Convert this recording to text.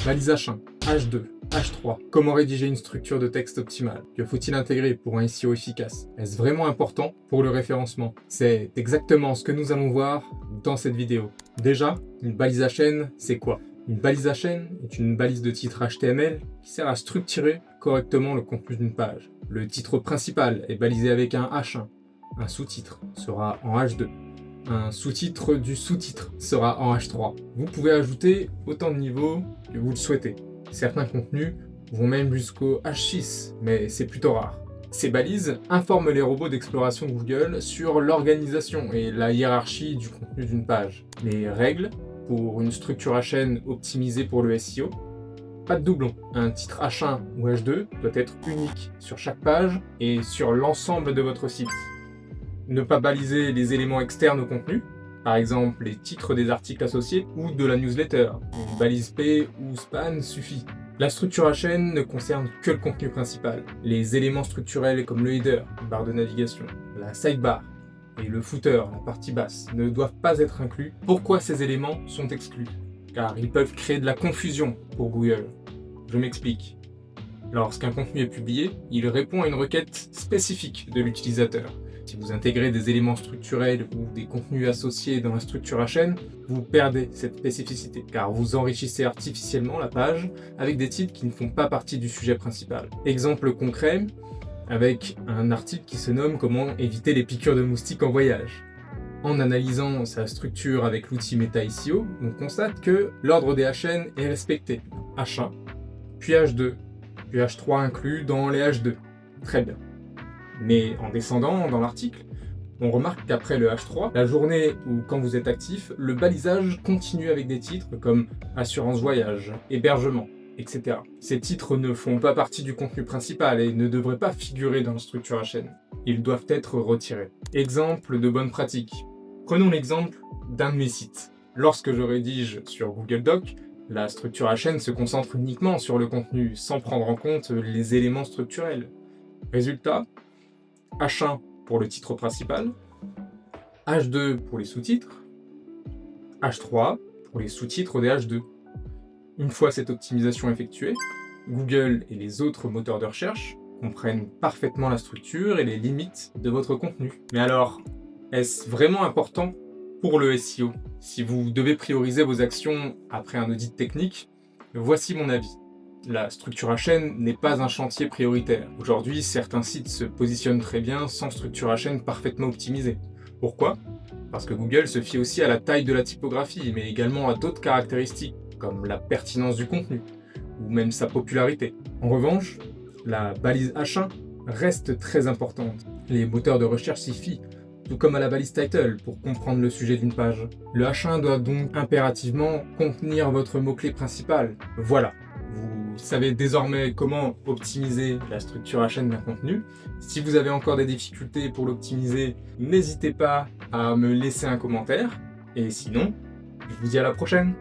Balise H1, H2, H3. Comment rédiger une structure de texte optimale? Que faut-il intégrer pour un SEO efficace? Est-ce vraiment important pour le référencement? C'est exactement ce que nous allons voir dans cette vidéo. Déjà, une balise HN, c'est quoi? Une balise HN est une balise de titre HTML qui sert à structurer correctement le contenu d'une page. Le titre principal est balisé avec un H1. Un sous-titre sera en H2. Un sous-titre du sous-titre sera en H3. Vous pouvez ajouter autant de niveaux que vous le souhaitez. Certains contenus vont même jusqu'au H6, mais c'est plutôt rare. Ces balises informent les robots d'exploration Google sur l'organisation et la hiérarchie du contenu d'une page. Les règles pour une structure HN optimisée pour le SEO. Pas de doublon. Un titre H1 ou H2 doit être unique sur chaque page et sur l'ensemble de votre site. Ne pas baliser les éléments externes au contenu, par exemple les titres des articles associés ou de la newsletter. Une balise P ou span suffit. La structure HN ne concerne que le contenu principal. Les éléments structurels comme le header, une barre de navigation, la sidebar et le footer, la partie basse, ne doivent pas être inclus. Pourquoi ces éléments sont exclus? Car ils peuvent créer de la confusion pour Google. Je m'explique. Lorsqu'un contenu est publié, il répond à une requête spécifique de l'utilisateur. Si vous intégrez des éléments structurels ou des contenus associés dans la structure HN, vous perdez cette spécificité, car vous enrichissez artificiellement la page avec des titres qui ne font pas partie du sujet principal. Exemple concret, avec un article qui se nomme « Comment éviter les piqûres de moustiques en voyage ». En analysant sa structure avec l'outil MetaSEO, on constate que l'ordre des HN est respecté. H1, puis H2, puis H3 inclus dans les H2. Très bien. Mais en descendant dans l'article, on remarque qu'après le H3, la journée ou quand vous êtes actif, le balisage continue avec des titres comme assurance voyage, hébergement, etc. Ces titres ne font pas partie du contenu principal et ne devraient pas figurer dans la structure HN. Ils doivent être retirés. Exemple de bonne pratique. Prenons l'exemple d'un de mes sites. Lorsque je rédige sur Google Docs, la structure HN se concentre uniquement sur le contenu sans prendre en compte les éléments structurels. Résultat, H1 pour le titre principal, H2 pour les sous-titres, H3 pour les sous-titres des H2. Une fois cette optimisation effectuée, Google et les autres moteurs de recherche comprennent parfaitement la structure et les limites de votre contenu. Mais alors, est-ce vraiment important pour le SEO? Si vous devez prioriser vos actions après un audit technique, voici mon avis. La structure HN n'est pas un chantier prioritaire. Aujourd'hui, certains sites se positionnent très bien sans structure HN parfaitement optimisée. Pourquoi? Parce que Google se fie aussi à la taille de la typographie, mais également à d'autres caractéristiques, comme la pertinence du contenu, ou même sa popularité. En revanche, la balise H1 reste très importante. Les moteurs de recherche s'y fient, tout comme à la balise title pour comprendre le sujet d'une page. Le H1 doit donc impérativement contenir votre mot-clé principal. Voilà. Vous savez désormais comment optimiser la structure HN d'un contenu. Si vous avez encore des difficultés pour l'optimiser, n'hésitez pas à me laisser un commentaire. Et sinon, je vous dis à la prochaine.